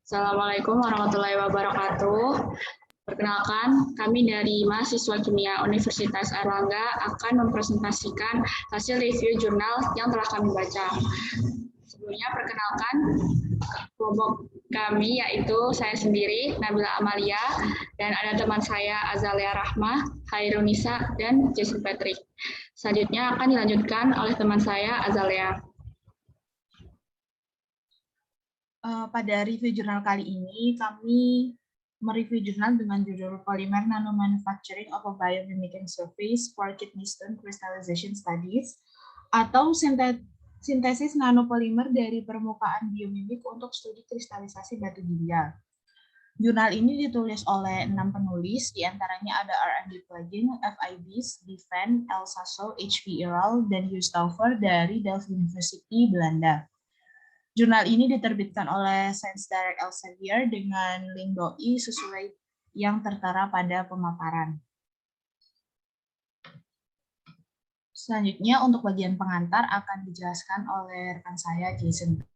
Assalamualaikum warahmatullahi wabarakatuh. Perkenalkan, kami dari mahasiswa kimia Universitas Airlangga akan mempresentasikan hasil review jurnal yang telah kami baca. Sebelumnya perkenalkan kelompok kami yaitu saya sendiri Nabila Amalia dan ada teman saya Azalia Rahmah, Hairunisa dan Jason Patrick. Selanjutnya akan dilanjutkan oleh teman saya Azalia. Pada review jurnal kali ini, kami mereview jurnal dengan judul Polymer Nanomanufacturing of a Biomimicking Surface for Kidney Stone Crystallization Studies atau sintesis nanopolimer dari permukaan biomimik untuk studi kristalisasi batu ginjal. Jurnal ini ditulis oleh 6 penulis, diantaranya ada R&D Plugin, FIBs, Divan, El Sasso, H.P. Earl, dan Hustaufer dari Delft University, Belanda. Jurnal ini diterbitkan oleh Science Direct Elsevier dengan link doi sesuai yang tertera pada pemaparan. Selanjutnya untuk bagian pengantar akan dijelaskan oleh rekan saya Jason.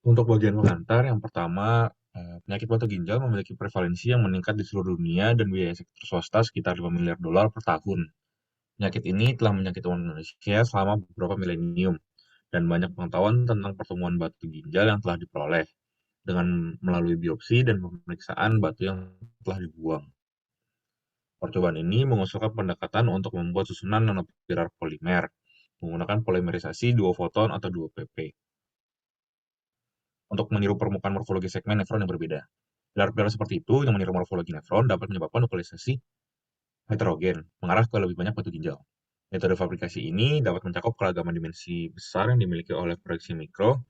Untuk bagian pengantar, yang pertama, penyakit batu ginjal memiliki prevalensi yang meningkat di seluruh dunia dan biaya sektor swasta sekitar 5 miliar dolar per tahun. Penyakit ini telah menyakiti manusia selama beberapa milenium, dan banyak pengetahuan tentang pertemuan batu ginjal yang telah diperoleh dengan melalui biopsi dan pemeriksaan batu yang telah dibuang. Percobaan ini mengusulkan pendekatan untuk membuat susunan nanopilar polimer menggunakan polimerisasi 2 foton atau 2 pp untuk meniru permukaan morfologi segmen nefron yang berbeda. Pilar-pilar seperti itu yang meniru morfologi nefron dapat menyebabkan lokalisasi heterogen mengarah ke lebih banyak batu ginjal. Metode fabrikasi ini dapat mencakup keragaman dimensi besar yang dimiliki oleh proyeksi mikro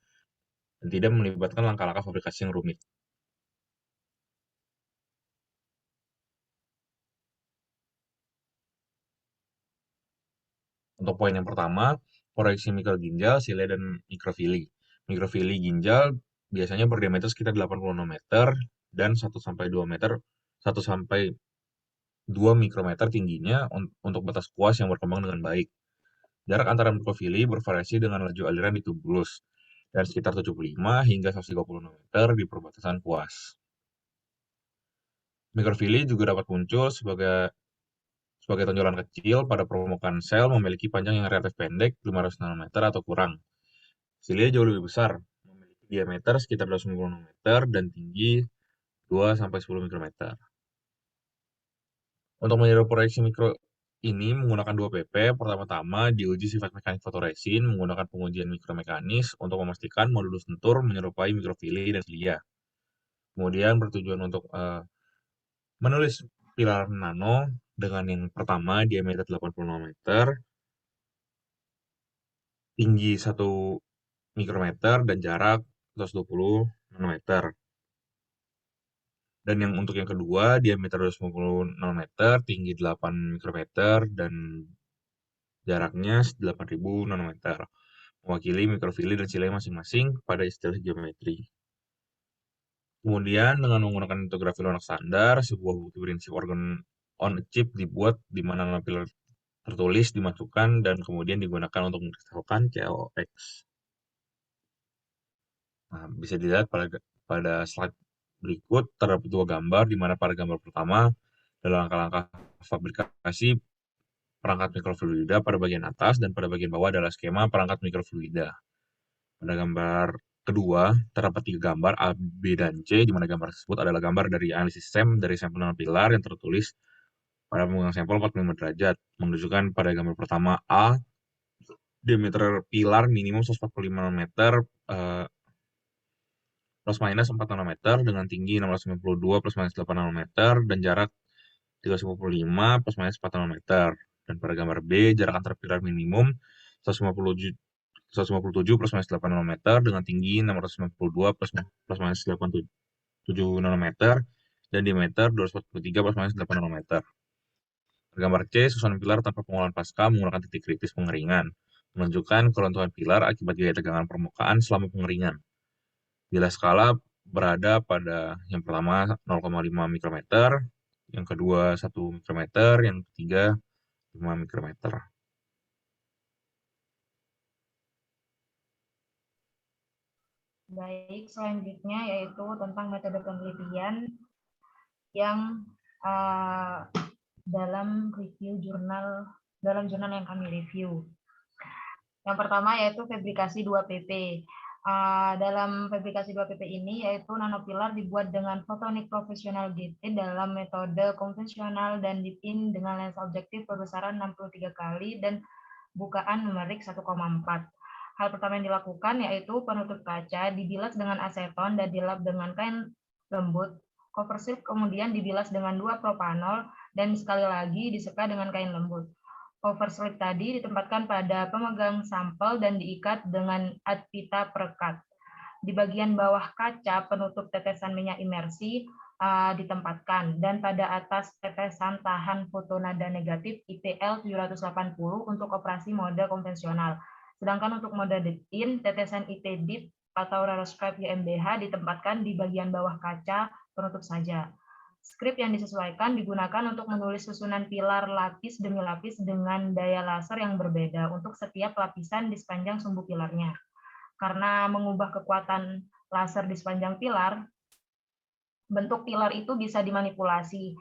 dan tidak melibatkan langkah-langkah fabrikasi yang rumit. Untuk poin yang pertama, proyeksi mikroginjal, sile, dan mikrofili. Mikrofili ginjal biasanya berdiameter sekitar 80 nanometer dan 1-2 meter, 1-2 mikrometer tingginya untuk batas kuas yang berkembang dengan baik. Jarak antara mikrofili bervariasi dengan laju aliran di tubulus, dan sekitar 75 hingga 130 nanometer di perbatasan kuas. Mikrofili juga dapat muncul sebagai tonjolan kecil pada permukaan sel memiliki panjang yang relatif pendek 500 nanometer atau kurang. Silia jauh lebih besar, memiliki diameter sekitar 250 nanometer dan tinggi 2-10 mikrometer. Untuk meniru proyeksi mikro ini menggunakan 2 pp, pertama-tama diuji sifat mekanik fotoresin menggunakan pengujian mikromekanis untuk memastikan modulus lentur menyerupai mikrofili dan silia. Kemudian bertujuan untuk menulis pilar nano dengan yang pertama diameter 80 nanometer, tinggi 1 mikrometer, dan jarak 120 nanometer. Dan untuk yang kedua, diameter 250 nanometer, tinggi 8 mikrometer, dan jaraknya 8.000 nanometer, mewakili mikrofili dan sile masing-masing pada istilah geometri. Kemudian, dengan menggunakan litografi lunak standar, sebuah bukti prinsip organ on a chip dibuat di mana nanopilar tertulis dimasukkan dan kemudian digunakan untuk mengkristalkan COX. Nah, bisa dilihat pada slide berikut terdapat 2 gambar, di mana pada gambar pertama adalah langkah-langkah fabrikasi perangkat mikrofluida pada bagian atas dan pada bagian bawah adalah skema perangkat mikrofluida. Pada gambar kedua terdapat 3 gambar A, B, dan C, di mana gambar tersebut adalah gambar dari analisis SEM dari sampel nanopilar yang tertulis pada penggunaan sampel 45 derajat, menunjukkan pada gambar pertama A, diameter pilar minimum 145 nanometer plus minus 4 nanometer dengan tinggi 692 plus minus 8 nanometer dan jarak 355 plus minus 4 nanometer. Dan pada gambar B, jarak antar pilar minimum 157 plus minus 8 nanometer dengan tinggi 692 plus minus 87 nanometer dan diameter 243 plus minus 8 nanometer. Pada gambar C, susunan pilar tanpa pengolahan pasca menggunakan titik kritis pengeringan, menunjukkan keruntuhan pilar akibat gaya tegangan permukaan selama pengeringan. Bila skala berada pada yang pertama 0,5 mikrometer, yang kedua 1 mikrometer, yang ketiga 5 mikrometer. Baik, selanjutnya yaitu tentang metode penelitian yang dalam jurnal yang kami review. Yang pertama yaitu fabrikasi 2PP. Dalam fabrikasi 2PP ini yaitu nanopilar dibuat dengan photonic professional gated dalam metode konvensional dan dipin dengan lensa objektif berbesaran 63 kali dan bukaan numerik 1,4. Hal pertama yang dilakukan yaitu penutup kaca dibilas dengan aseton dan dilap dengan kain lembut. Cover slip kemudian dibilas dengan 2 propanol dan sekali lagi diseka dengan kain lembut. Cover slip tadi ditempatkan pada pemegang sampel dan diikat dengan adpita perekat. Di bagian bawah kaca penutup tetesan minyak imersi ditempatkan dan pada atas tetesan tahan fotonada negatif IPL 780 untuk operasi mode konvensional. Sedangkan untuk mode dip-in, tetesan IT dip atau raroscribe UMBH ditempatkan di bagian bawah kaca penutup saja. Skrip yang disesuaikan digunakan untuk menulis susunan pilar lapis demi lapis dengan daya laser yang berbeda untuk setiap lapisan di sepanjang sumbu pilarnya. Karena mengubah kekuatan laser di sepanjang pilar, bentuk pilar itu bisa dimanipulasi.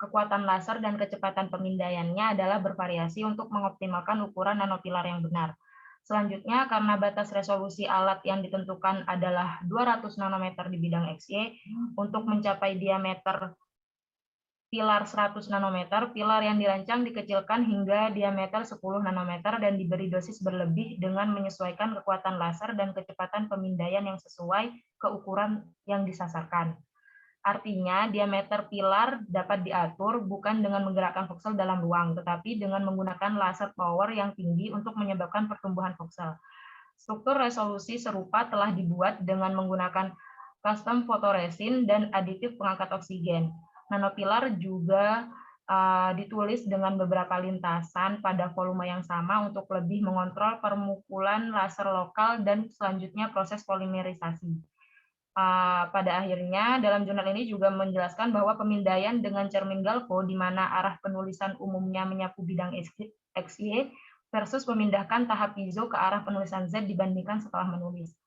Kekuatan laser dan kecepatan pemindaiannya adalah bervariasi untuk mengoptimalkan ukuran nanopilar yang benar. Selanjutnya, karena batas resolusi alat yang ditentukan adalah 200 nanometer di bidang XY, untuk mencapai diameter pilar 100 nanometer, pilar yang dirancang dikecilkan hingga diameter 10 nanometer dan diberi dosis berlebih dengan menyesuaikan kekuatan laser dan kecepatan pemindaian yang sesuai ke ukuran yang disasarkan. Artinya, diameter pilar dapat diatur bukan dengan menggerakkan voxel dalam ruang, tetapi dengan menggunakan laser power yang tinggi untuk menyebabkan pertumbuhan voxel. Struktur resolusi serupa telah dibuat dengan menggunakan custom fotoresin dan aditif pengangkat oksigen. Nanopilar juga ditulis dengan beberapa lintasan pada volume yang sama untuk lebih mengontrol permukulan laser lokal dan selanjutnya proses polimerisasi. Pada akhirnya, dalam jurnal ini juga menjelaskan bahwa pemindaian dengan cermin galvo di mana arah penulisan umumnya menyapu bidang XY versus memindahkan tahap piezo ke arah penulisan Z dibandingkan setelah menulis.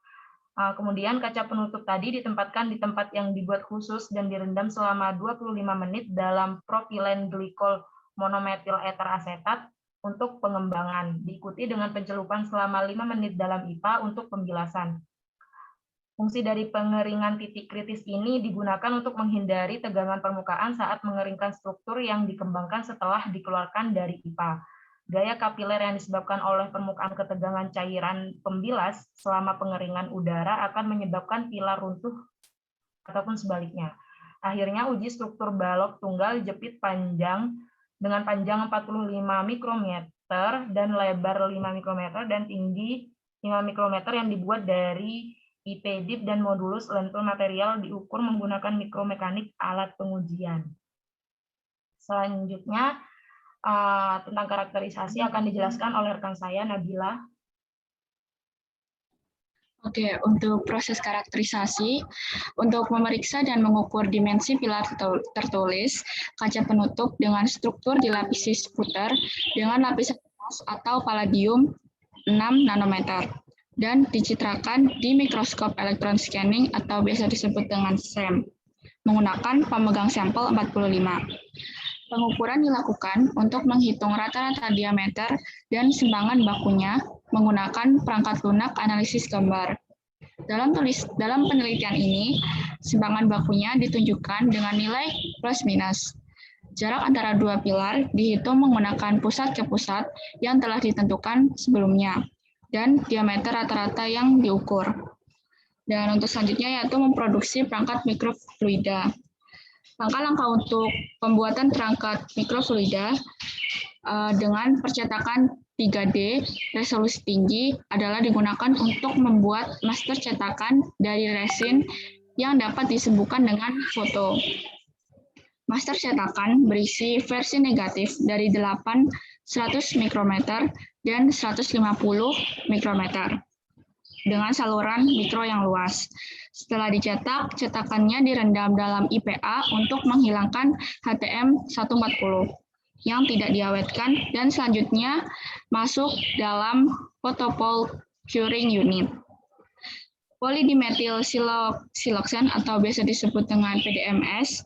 Kemudian kaca penutup tadi ditempatkan di tempat yang dibuat khusus dan direndam selama 25 menit dalam propilen glikol monometil eter asetat untuk pengembangan, diikuti dengan pencelupan selama 5 menit dalam IPA untuk pembilasan. Fungsi dari pengeringan titik kritis ini digunakan untuk menghindari tegangan permukaan saat mengeringkan struktur yang dikembangkan setelah dikeluarkan dari IPA. Gaya kapiler yang disebabkan oleh permukaan ketegangan cairan pembilas selama pengeringan udara akan menyebabkan pilar runtuh ataupun sebaliknya. Akhirnya uji struktur balok tunggal jepit panjang dengan panjang 45 mikrometer dan lebar 5 mikrometer dan tinggi 5 mikrometer yang dibuat dari IP-dip dan modulus lentil material diukur menggunakan mikromekanik alat pengujian. Selanjutnya, tentang karakterisasi akan dijelaskan oleh rekan saya, Nabila. Oke, untuk proses karakterisasi, untuk memeriksa dan mengukur dimensi pilar tertulis, kaca penutup dengan struktur dilapisi sputer dengan lapisan emas atau palladium 6 nanometer. Dan dicitrakan di mikroskop elektron scanning atau biasa disebut dengan SEM, menggunakan pemegang sampel 45. Pengukuran dilakukan untuk menghitung rata-rata diameter dan simpangan bakunya menggunakan perangkat lunak analisis gambar. Dalam penelitian ini, simpangan bakunya ditunjukkan dengan nilai plus minus. Jarak antara dua pilar dihitung menggunakan pusat ke pusat yang telah ditentukan sebelumnya, dan diameter rata-rata yang diukur. Dan untuk selanjutnya yaitu memproduksi perangkat mikrofluida. Langkah-langkah untuk pembuatan perangkat mikrofluida dengan percetakan 3D resolusi tinggi adalah digunakan untuk membuat master cetakan dari resin yang dapat disembuhkan dengan foto. Master cetakan berisi versi negatif dari 100 mikrometer dan 150 mikrometer dengan saluran mikro yang luas. Setelah dicetak, cetakannya direndam dalam IPA untuk menghilangkan HTM 140 yang tidak diawetkan dan selanjutnya masuk dalam photopole curing unit. Polidimetil siloxane atau biasa disebut dengan PDMS,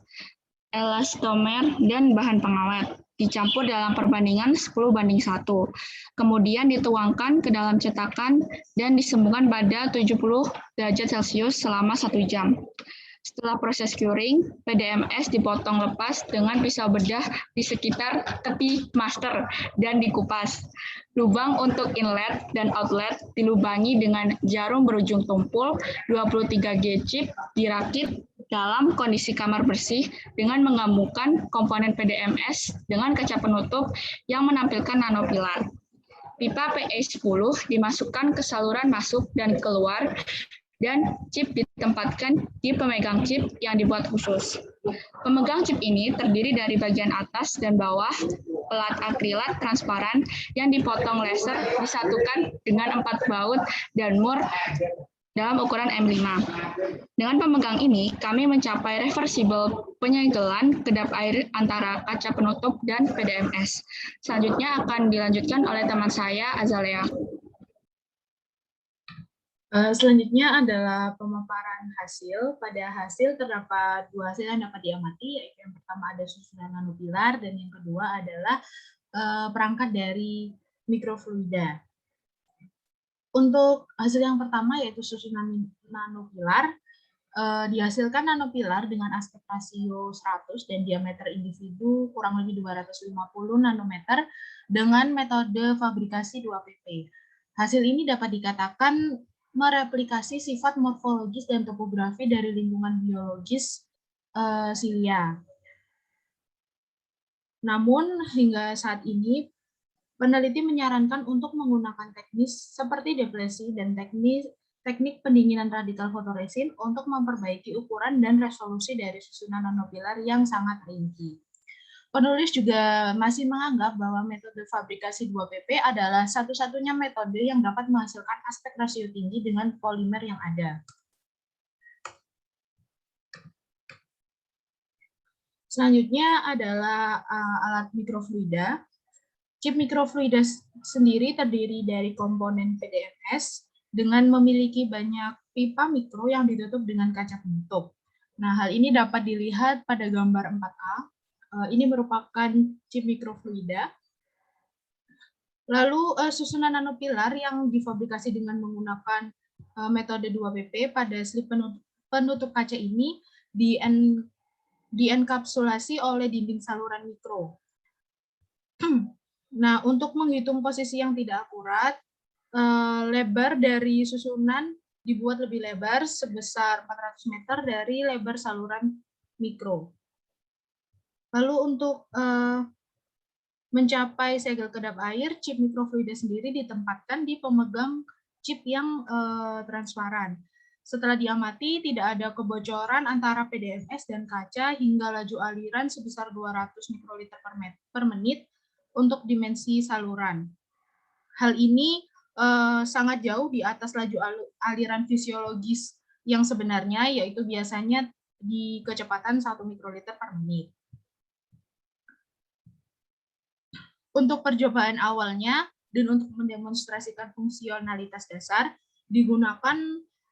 elastomer, dan bahan pengawet. Dicampur dalam perbandingan 10:1. Kemudian dituangkan ke dalam cetakan dan disembunyikan pada 70 derajat Celcius selama 1 jam. Setelah proses curing, PDMS dipotong lepas dengan pisau bedah di sekitar tepi master dan dikupas. Lubang untuk inlet dan outlet dilubangi dengan jarum berujung tumpul 23G chip dirakit dalam kondisi kamar bersih dengan menggabungkan komponen PDMS dengan kaca penutup yang menampilkan nanopilar. Pipa PE10 dimasukkan ke saluran masuk dan keluar dan chip ditempatkan di pemegang chip yang dibuat khusus. Pemegang chip ini terdiri dari bagian atas dan bawah pelat akrilat transparan yang dipotong laser disatukan dengan 4 baut dan mur dalam ukuran M5. Dengan pemegang ini, kami mencapai reversible penyegelan kedap air antara kaca penutup dan PDMS. Selanjutnya akan dilanjutkan oleh teman saya, Azalea. Selanjutnya adalah pemaparan hasil. Pada hasil terdapat 2 hasil yang dapat diamati, yaitu yang pertama ada susunan nanopilar dan yang kedua adalah perangkat dari mikrofluida. Untuk hasil yang pertama yaitu susunan nanopilar, dihasilkan nanopilar dengan aspek rasio 100 dan diameter individu kurang lebih 250 nanometer dengan metode fabrikasi 2PP. Hasil ini dapat dikatakan mereplikasi sifat morfologis dan topografi dari lingkungan biologis silia. Namun hingga saat ini peneliti menyarankan untuk menggunakan teknik seperti deplesi dan teknik pendinginan radikal fotoresin untuk memperbaiki ukuran dan resolusi dari susunan nanopilar yang sangat ringkih. Penulis juga masih menganggap bahwa metode fabrikasi 2PP adalah satu-satunya metode yang dapat menghasilkan aspek rasio tinggi dengan polimer yang ada. Selanjutnya adalah alat mikrofluida. Chip mikrofluida sendiri terdiri dari komponen PDMS dengan memiliki banyak pipa mikro yang ditutup dengan kaca penutup. Nah, hal ini dapat dilihat pada gambar 4A. Ini merupakan chip mikrofluida. Lalu susunan nanopilar yang difabrikasi dengan menggunakan metode 2PP pada slip penutup kaca ini dienkapsulasi oleh dinding saluran mikro. Nah, untuk menghitung posisi yang tidak akurat, lebar dari susunan dibuat lebih lebar sebesar 400 meter dari lebar saluran mikro. Lalu untuk mencapai segel kedap air, chip mikrofluida sendiri ditempatkan di pemegang chip yang transparan. Setelah diamati, tidak ada kebocoran antara PDMS dan kaca hingga laju aliran sebesar 200 mikroliter per menit untuk dimensi saluran. Hal ini sangat jauh di atas laju aliran fisiologis yang sebenarnya, yaitu biasanya di kecepatan 1 mikroliter per menit. Untuk percobaan awalnya dan untuk mendemonstrasikan fungsionalitas dasar, digunakan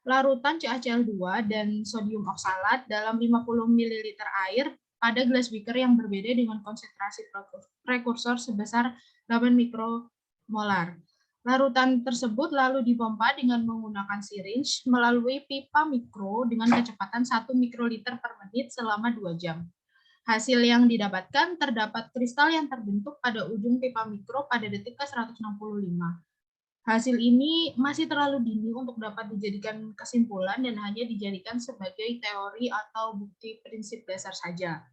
larutan CaCl2 dan sodium oksalat dalam 50 ml air pada gelas beaker yang berbeda dengan konsentrasi prekursor sebesar 8 mikromolar. Larutan tersebut lalu dipompa dengan menggunakan syringe melalui pipa mikro dengan kecepatan 1 mikroliter per menit selama 2 jam. Hasil yang didapatkan terdapat kristal yang terbentuk pada ujung pipa mikro pada detik ke-165. Hasil ini masih terlalu dini untuk dapat dijadikan kesimpulan dan hanya dijadikan sebagai teori atau bukti prinsip dasar saja.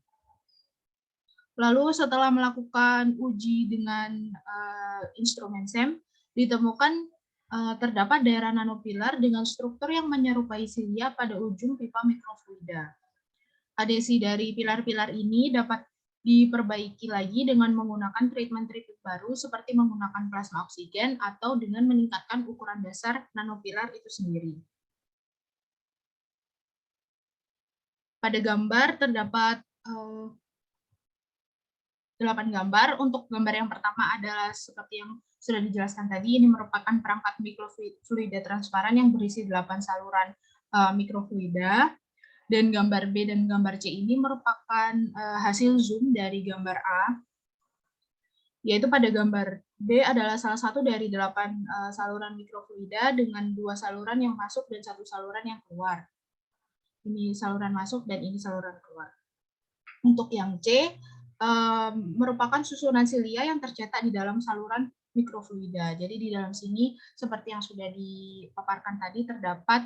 Lalu setelah melakukan uji dengan instrumen SEM, ditemukan terdapat daerah nanopilar dengan struktur yang menyerupai silia pada ujung pipa mikrofluida. Adhesi dari pilar-pilar ini dapat diperbaiki lagi dengan menggunakan treatment baru seperti menggunakan plasma oksigen atau dengan meningkatkan ukuran dasar nanopilar itu sendiri. Pada gambar terdapat 8 gambar. Untuk gambar yang pertama adalah seperti yang sudah dijelaskan tadi, ini merupakan perangkat mikrofluida transparan yang berisi 8 saluran mikrofluida. Dan gambar B dan gambar C ini merupakan hasil zoom dari gambar A, yaitu pada gambar B adalah salah satu dari 8 saluran mikrofluida dengan 2 saluran yang masuk dan 1 saluran yang keluar. Ini saluran masuk dan ini saluran keluar. Untuk yang C, merupakan susunan silia yang tercetak di dalam saluran mikrofluida. Jadi di dalam sini, seperti yang sudah dipaparkan tadi, terdapat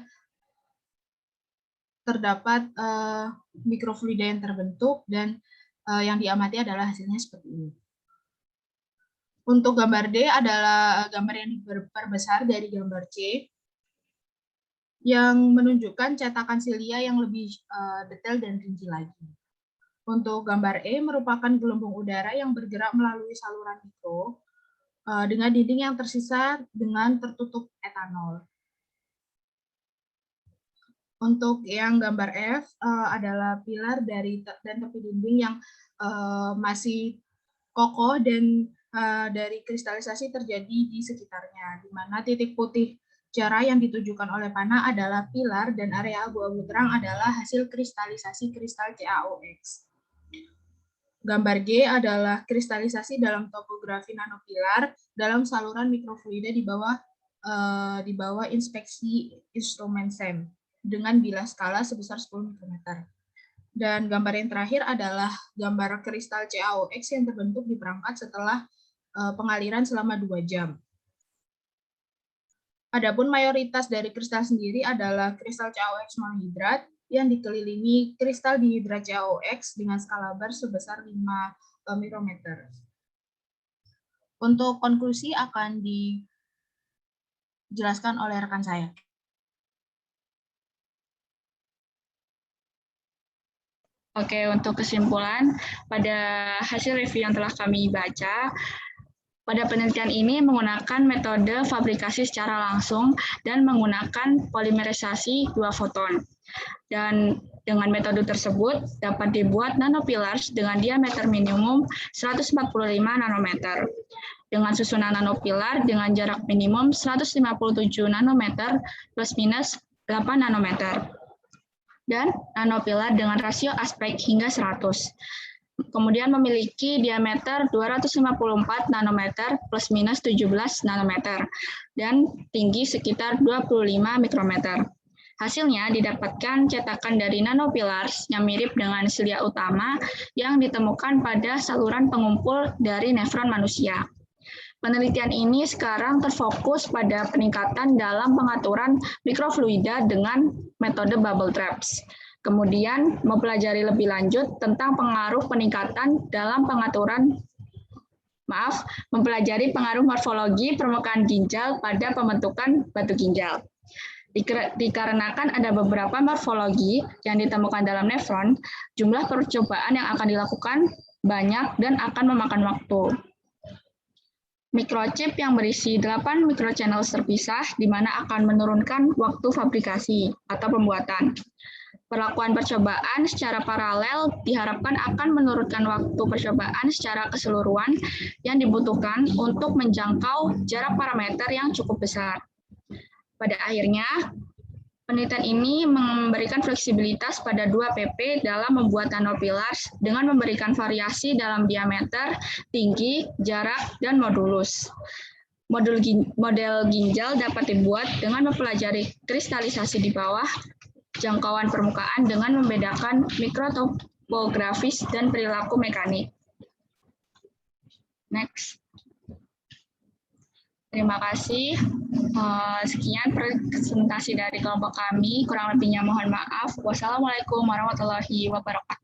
mikrofluida yang terbentuk dan yang diamati adalah hasilnya seperti ini. Untuk gambar D adalah gambar yang diperbesar dari gambar C, yang menunjukkan cetakan silia yang lebih detail dan rinci lagi. Untuk gambar E merupakan gelembung udara yang bergerak melalui saluran mikro dengan dinding yang tersisa dengan tertutup etanol. Untuk yang gambar F adalah pilar dan tepi dinding yang masih kokoh dan dari kristalisasi terjadi di sekitarnya, di mana titik putih cerah yang ditujukan oleh panah adalah pilar dan area abu-abu terang adalah hasil kristalisasi kristal CaOX. Gambar G adalah kristalisasi dalam topografi nanopilar dalam saluran mikrofluida di bawah inspeksi instrumen SEM dengan bilah skala sebesar 10 mikrometer. Dan gambar yang terakhir adalah gambar kristal CaOX yang terbentuk di perangkat setelah pengaliran selama 2 jam. Adapun mayoritas dari kristal sendiri adalah kristal CaOX monohidrat yang dikelilingi kristal dihidrat CaOX dengan skala bar sebesar 5 mikrometer. Untuk konklusi akan dijelaskan oleh rekan saya. Oke, untuk kesimpulan, pada hasil review yang telah kami baca, pada penelitian ini menggunakan metode fabrikasi secara langsung dan menggunakan polimerisasi 2 foton. Dan dengan metode tersebut dapat dibuat nanopillars dengan diameter minimum 145 nanometer. Dengan susunan nanopillar dengan jarak minimum 157 nanometer plus minus 8 nanometer. Dan nanopillar dengan rasio aspek hingga 100. Kemudian memiliki diameter 254 nanometer plus minus 17 nanometer dan tinggi sekitar 25 mikrometer. Hasilnya didapatkan cetakan dari nanopillars yang mirip dengan silia utama yang ditemukan pada saluran pengumpul dari nefron manusia. Penelitian ini sekarang terfokus pada peningkatan dalam pengaturan mikrofluida dengan metode bubble traps. Kemudian mempelajari lebih lanjut tentang pengaruh peningkatan dalam mempelajari pengaruh morfologi permukaan ginjal pada pembentukan batu ginjal. Dikarenakan ada beberapa morfologi yang ditemukan dalam nefron, jumlah percobaan yang akan dilakukan banyak dan akan memakan waktu. Microchip yang berisi 8 microchannel terpisah, di mana akan menurunkan waktu fabrikasi atau pembuatan. Perlakuan percobaan secara paralel diharapkan akan menurunkan waktu percobaan secara keseluruhan yang dibutuhkan untuk menjangkau jarak parameter yang cukup besar. Pada akhirnya, penelitian ini memberikan fleksibilitas pada 2 PP dalam membuat nanopillars dengan memberikan variasi dalam diameter, tinggi, jarak, dan modulus. Model ginjal dapat dibuat dengan mempelajari kristalisasi di bawah, jangkauan permukaan dengan membedakan mikrotopografis dan perilaku mekanik. Next. Terima kasih. Sekian presentasi dari kelompok kami. Kurang lebihnya mohon maaf. Wassalamualaikum warahmatullahi wabarakatuh.